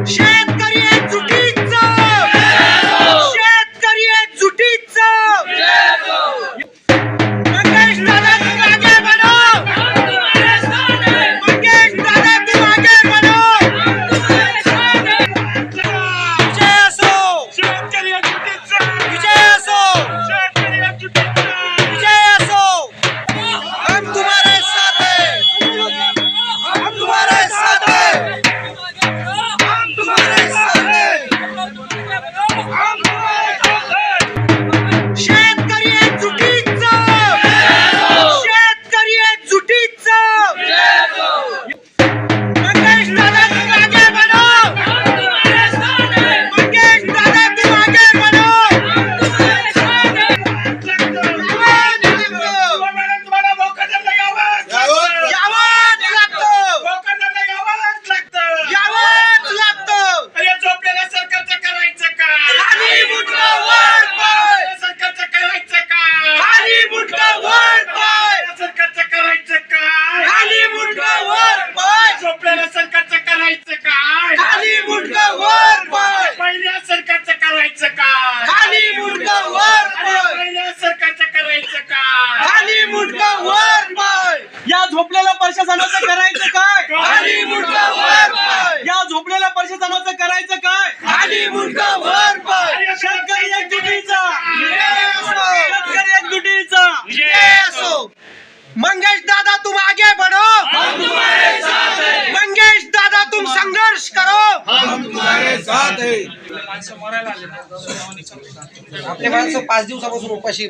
शेतकरी एकजुटीचं शेतकरी एकजुटीचं मंगेश दादा तुम आगे बढ़ो मंगेश दादा तुम आगे बढ़ो विजय असो शेतकरी एकजुटीचं विजय असो शेतकरी एकजुटीचं विजय असो हम तुम्हारे साथ हैं हम तुम्हारे साथ हैं हम तुम्हारे साथ हैं हम तुम्हारे साथ हैं शेतकरी एकजुटीचं शेतकरी एकजुटीचं मंगेश दादा तुम आगे बढ़ो मंगेश दादा तुम आगे बढ़ो या झोपलेल्या प्रशासनाचं करायचं काय खाली मुंडका वर पाय या झोपलेल्या प्रशासनाचं करायचं काय खाली मुंडका वर पाय शेतकरी एकजुटीचा शेतकरी एकजुटीचा विजय असो मंगेश दादा तुम आगे बढ़ो हम तुम्हारे साथ हैं मंगेश दादा तुम संघर्ष करो हम तुम्हारे साथ हैं आपले माणसं 5 दिवसापासून उपाशी